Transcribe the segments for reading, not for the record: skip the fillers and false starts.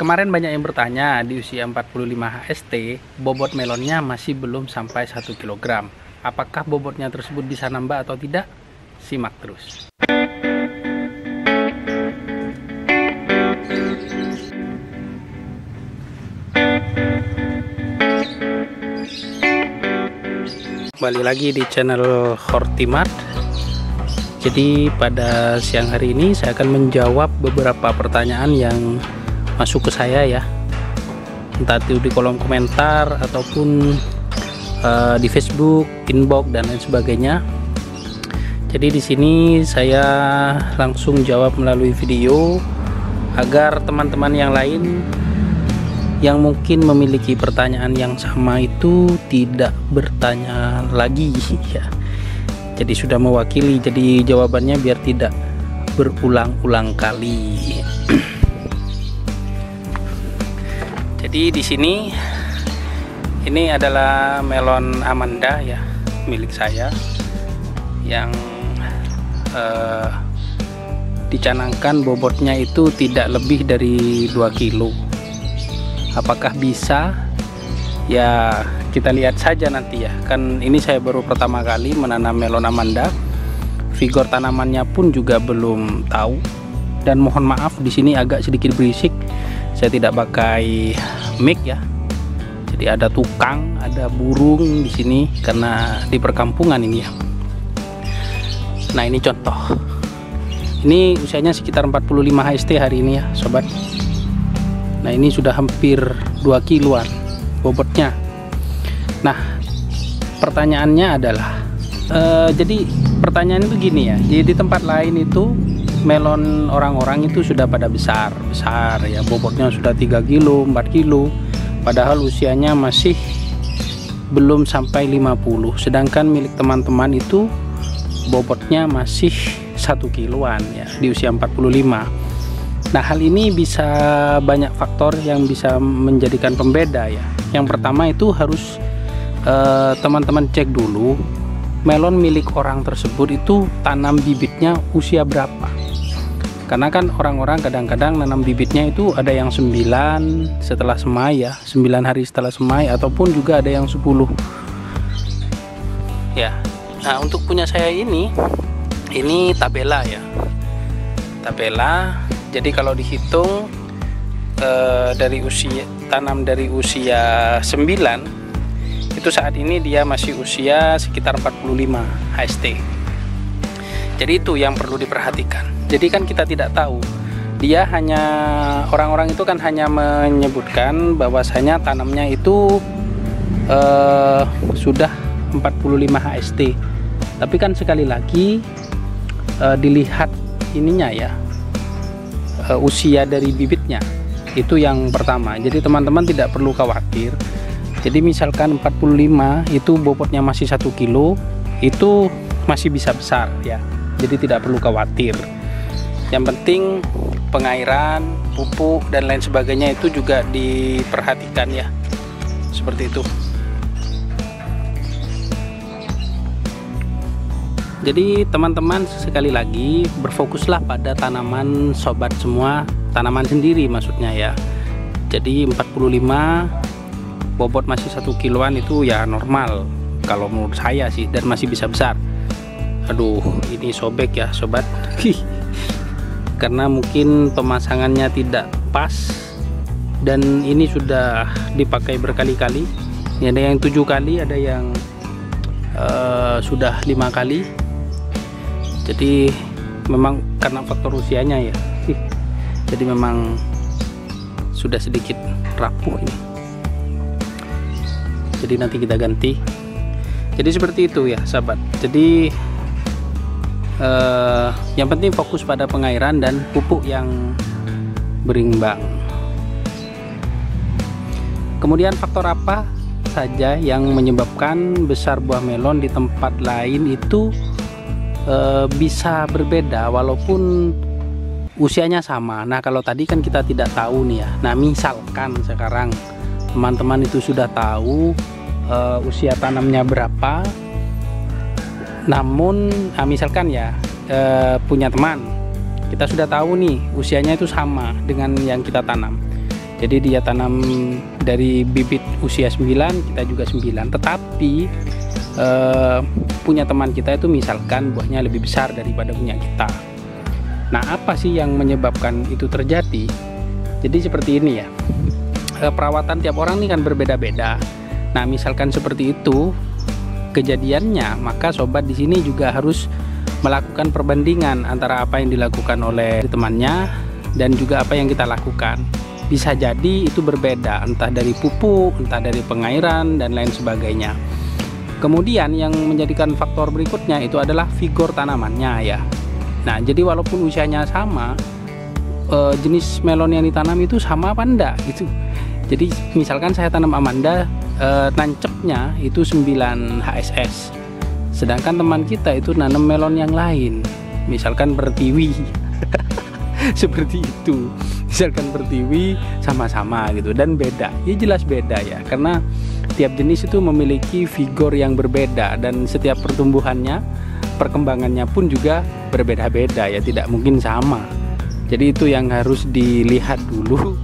Kemarin banyak yang bertanya, di usia 45 HST, bobot melonnya masih belum sampai 1 kg. Apakah bobotnya tersebut bisa nambah atau tidak? Simak terus. Kembali lagi di channel Hortimart. Jadi pada siang hari ini saya akan menjawab beberapa pertanyaan yang masuk ke saya ya, entah itu di kolom komentar ataupun di Facebook, inbox dan lain sebagainya. Jadi di sini saya langsung jawab melalui video agar teman-teman yang lain yang mungkin memiliki pertanyaan yang sama itu tidak bertanya lagi ya. Jadi sudah mewakili, jadi jawabannya biar tidak berulang-ulang kali. Jadi di sini ini adalah melon Amanda ya, milik saya yang dicanangkan bobotnya itu tidak lebih dari 2 kilo. Apakah bisa? Ya kita lihat saja nanti ya. Kan ini saya baru pertama kali menanam melon Amanda. Vigor tanamannya pun juga belum tahu. Dan mohon maaf di sini agak sedikit berisik. Saya tidak pakai mic ya. Jadi ada tukang, ada burung di sini karena di perkampungan ini ya. Nah ini contoh. Ini usianya sekitar 45 HST hari ini ya sobat. Nah ini sudah hampir 2 kiloan bobotnya. Nah pertanyaannya adalah jadi pertanyaan itu gini ya, jadi di tempat lain itu melon orang-orang itu sudah pada besar ya, bobotnya sudah 3 kilo 4 kilo, padahal usianya masih belum sampai 50, sedangkan milik teman-teman itu bobotnya masih 1 kiloan ya di usia 45. Nah hal ini bisa banyak faktor yang bisa menjadikan pembeda ya. Yang pertama itu harus teman-teman cek dulu melon milik orang tersebut itu tanam bibitnya usia berapa. Karena kan orang-orang kadang-kadang nanam bibitnya itu ada yang 9 setelah semai ya, 9 hari setelah semai, ataupun juga ada yang 10 ya. Nah untuk punya saya ini tabela ya, tabela. Jadi kalau dihitung dari usia tanam dari usia 9 itu saat ini dia masih usia sekitar 45 HST. Jadi itu yang perlu diperhatikan. Jadi kan kita tidak tahu, dia hanya, orang-orang itu kan hanya menyebutkan bahwasanya tanamnya itu sudah 45 HST. Tapi kan sekali lagi dilihat ininya ya, usia dari bibitnya, itu yang pertama. Jadi teman-teman tidak perlu khawatir. Jadi misalkan 45 itu bobotnya masih 1 kilo, itu masih bisa besar ya, jadi tidak perlu khawatir. Yang penting pengairan, pupuk dan lain sebagainya itu juga diperhatikan ya, seperti itu. Jadi teman-teman sekali lagi berfokuslah pada tanaman sobat semua, tanaman sendiri maksudnya ya. Jadi 45 bobot masih 1 kiloan itu ya normal kalau menurut saya sih, dan masih bisa besar. Aduh ini sobek ya sobat. Karena mungkin pemasangannya tidak pas dan ini sudah dipakai berkali-kali. Ini ada yang 7 kali, ada yang sudah 5 kali. Jadi memang karena faktor usianya ya, jadi memang sudah sedikit rapuh ini. Jadi nanti kita ganti. Jadi seperti itu ya sahabat. Jadi yang penting fokus pada pengairan dan pupuk yang berimbang. Kemudian faktor apa saja yang menyebabkan besar buah melon di tempat lain itu bisa berbeda walaupun usianya sama. Nah kalau tadi kan kita tidak tahu nih ya. Nah misalkan sekarang teman-teman itu sudah tahu usia tanamnya berapa, namun misalkan ya punya teman, kita sudah tahu nih usianya itu sama dengan yang kita tanam. Jadi dia tanam dari bibit usia 9, kita juga 9. Tetapi punya teman kita itu misalkan buahnya lebih besar daripada punya kita. Nah, apa sih yang menyebabkan itu terjadi? Jadi seperti ini ya. Perawatan tiap orang ini kan berbeda-beda. Nah, misalkan seperti itu kejadiannya, maka sobat di sini juga harus melakukan perbandingan antara apa yang dilakukan oleh temannya dan juga apa yang kita lakukan. Bisa jadi itu berbeda, entah dari pupuk, entah dari pengairan, dan lain sebagainya. Kemudian yang menjadikan faktor berikutnya itu adalah vigor tanamannya ya. Nah, jadi walaupun usianya sama, jenis melon yang ditanam itu sama apa enggak gitu. Jadi misalkan saya tanam Amanda, nancepnya itu 9 HSS. Sedangkan teman kita itu nanam melon yang lain, misalkan Pertiwi. Seperti itu, misalkan Pertiwi sama-sama gitu dan beda, ya jelas beda ya, karena tiap jenis itu memiliki vigor yang berbeda dan setiap pertumbuhannya, perkembangannya pun juga berbeda-beda ya, tidak mungkin sama. Jadi itu yang harus dilihat dulu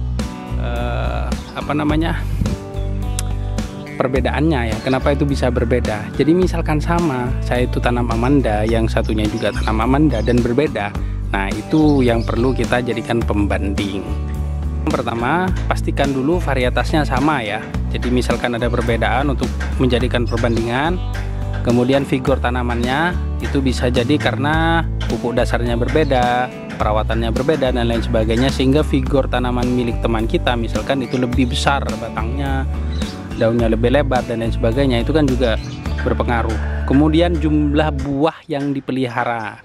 perbedaannya ya, kenapa itu bisa berbeda. Jadi misalkan sama, saya itu tanam Amanda, yang satunya juga tanam Amanda dan berbeda. Nah, itu yang perlu kita jadikan pembanding. Yang pertama, pastikan dulu varietasnya sama ya. Jadi misalkan ada perbedaan untuk menjadikan perbandingan. Kemudian vigor tanamannya itu bisa jadi karena pupuk dasarnya berbeda, perawatannya berbeda dan lain sebagainya, sehingga vigor tanaman milik teman kita misalkan itu lebih besar batangnya, daunnya lebih lebar dan lain sebagainya, itu kan juga berpengaruh. Kemudian jumlah buah yang dipelihara.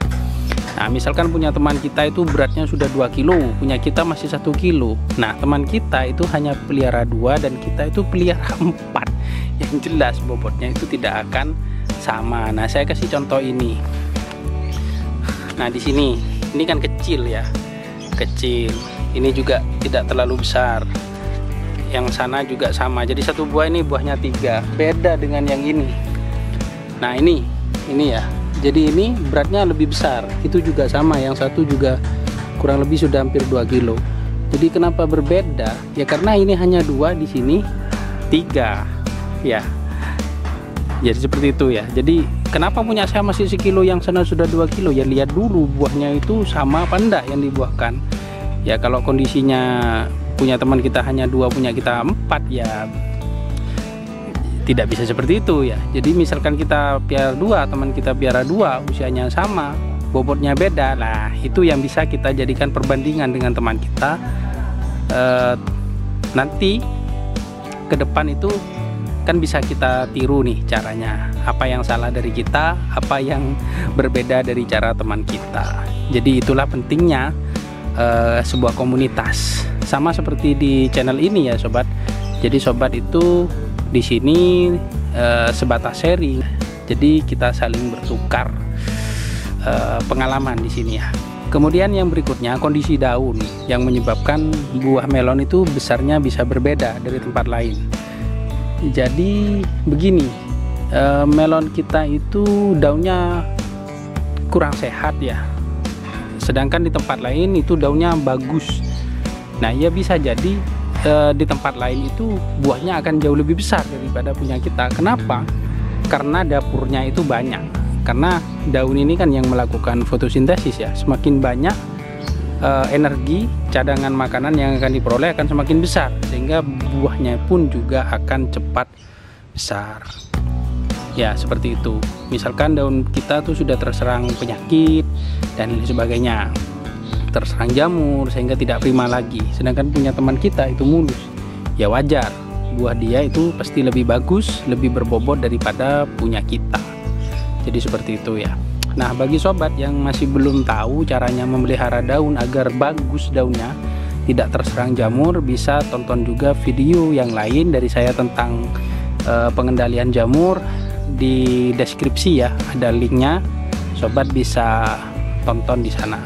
Nah, misalkan punya teman kita itu beratnya sudah 2 kilo, punya kita masih 1 kilo. Nah, teman kita itu hanya pelihara 2 dan kita itu pelihara 4. Yang jelas bobotnya itu tidak akan sama. Nah, saya kasih contoh ini. Nah, di sini ini kan kecil ya. Kecil. Ini juga tidak terlalu besar. Yang sana juga sama. Jadi satu buah ini buahnya 3. Beda dengan yang ini. Nah, ini ya. Jadi ini beratnya lebih besar, itu juga sama, yang satu juga kurang lebih sudah hampir 2 kilo. Jadi kenapa berbeda? Ya karena ini hanya 2, di sini 3 ya. Jadi seperti itu ya. Jadi kenapa punya saya masih 1 kilo, yang sana sudah 2 kilo? Ya lihat dulu buahnya itu sama apa enggak yang dibuahkan. Ya kalau kondisinya punya teman kita hanya 2, punya kita 4, ya tidak bisa seperti itu ya. Jadi misalkan kita piara 2, teman kita piara 2, usianya sama, bobotnya beda, lah itu yang bisa kita jadikan perbandingan dengan teman kita. Nanti ke depan itu kan bisa kita tiru nih caranya, apa yang salah dari kita, apa yang berbeda dari cara teman kita. Jadi itulah pentingnya sebuah komunitas, sama seperti di channel ini ya sobat. Jadi sobat itu di sini sebatas sharing, jadi kita saling bertukar pengalaman di sini ya. Kemudian yang berikutnya, kondisi daun yang menyebabkan buah melon itu besarnya bisa berbeda dari tempat lain. Jadi begini, melon kita itu daunnya kurang sehat ya, sedangkan di tempat lain itu daunnya bagus. Nah, ya bisa jadi di tempat lain itu buahnya akan jauh lebih besar daripada punya kita. Kenapa? Karena dapurnya itu banyak. Karena daun ini kan yang melakukan fotosintesis ya. Semakin banyak energi, cadangan makanan yang akan diperoleh akan semakin besar, sehingga buahnya pun juga akan cepat besar. Ya seperti itu. Misalkan daun kita tuh sudah terserang penyakit dan lain sebagainya, terserang jamur sehingga tidak prima lagi, sedangkan punya teman kita itu mulus, ya wajar buah dia itu pasti lebih bagus, lebih berbobot daripada punya kita. Jadi seperti itu ya. Nah, bagi sobat yang masih belum tahu caranya memelihara daun agar bagus daunnya, tidak terserang jamur, bisa tonton juga video yang lain dari saya tentang pengendalian jamur. Di deskripsi ya ada linknya, sobat bisa tonton di sana.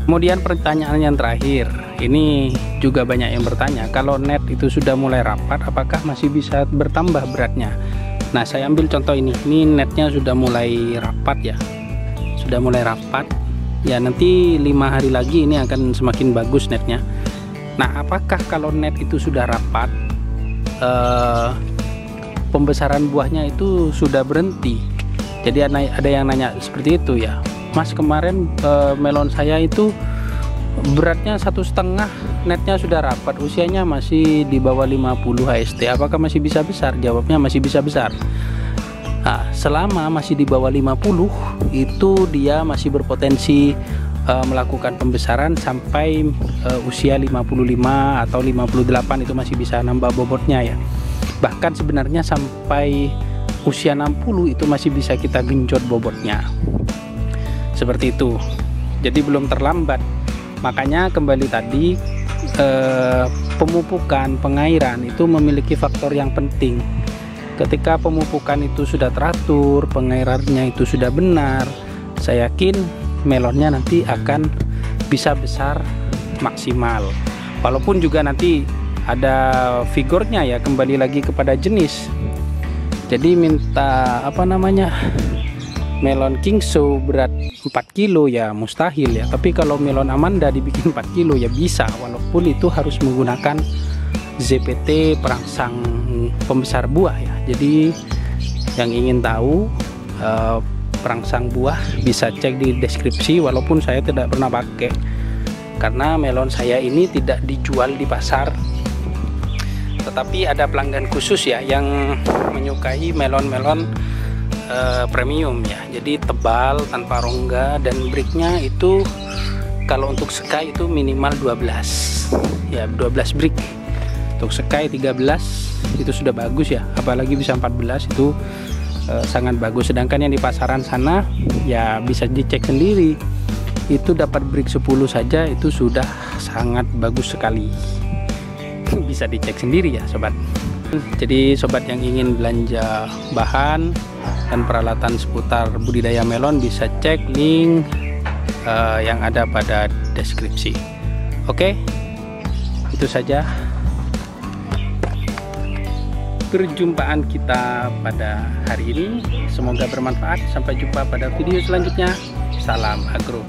Kemudian pertanyaan yang terakhir, ini juga banyak yang bertanya, kalau net itu sudah mulai rapat, apakah masih bisa bertambah beratnya? Nah, saya ambil contoh ini netnya sudah mulai rapat ya, sudah mulai rapat. ya nanti 5 hari lagi ini akan semakin bagus netnya. Nah, apakah kalau net itu sudah rapat, pembesaran buahnya itu sudah berhenti? Jadi ada yang nanya seperti itu ya, Mas, kemarin melon saya itu beratnya 1,5, netnya sudah rapat, usianya masih di bawah 50 HST, apakah masih bisa besar? Jawabnya masih bisa besar. Nah, selama masih di bawah 50 itu dia masih berpotensi melakukan pembesaran sampai usia 55 atau 58 itu masih bisa nambah bobotnya ya. Bahkan sebenarnya sampai usia 60 itu masih bisa kita genjot bobotnya. Seperti itu. Jadi belum terlambat. Makanya kembali tadi, pemupukan, pengairan itu memiliki faktor yang penting. Ketika pemupukan itu sudah teratur, pengairannya itu sudah benar, saya yakin melonnya nanti akan bisa besar maksimal. Walaupun juga nanti ada figurnya ya, kembali lagi kepada jenis. Jadi minta melon Kingso berat 4 kilo ya mustahil ya. Tapi kalau melon Amanda dibikin 4 kilo ya bisa, walaupun itu harus menggunakan ZPT perangsang pembesar buah ya. Jadi yang ingin tahu perangsang buah bisa cek di deskripsi, walaupun saya tidak pernah pakai karena melon saya ini tidak dijual di pasar. Tetapi ada pelanggan khusus ya yang menyukai melon-melon premium ya. Jadi tebal, tanpa rongga, dan bricknya itu kalau untuk sekai itu minimal 12 ya, 12 brick. Untuk sekai 13 itu sudah bagus ya, apalagi bisa 14 itu sangat bagus. Sedangkan yang di pasaran sana ya bisa dicek sendiri, itu dapat brick 10 saja itu sudah sangat bagus sekali. Bisa dicek sendiri ya sobat. Jadi sobat yang ingin belanja bahan dan peralatan seputar budidaya melon bisa cek link yang ada pada deskripsi. Oke, itu saja perjumpaan kita pada hari ini. Semoga bermanfaat. Sampai jumpa pada video selanjutnya. Salam agro.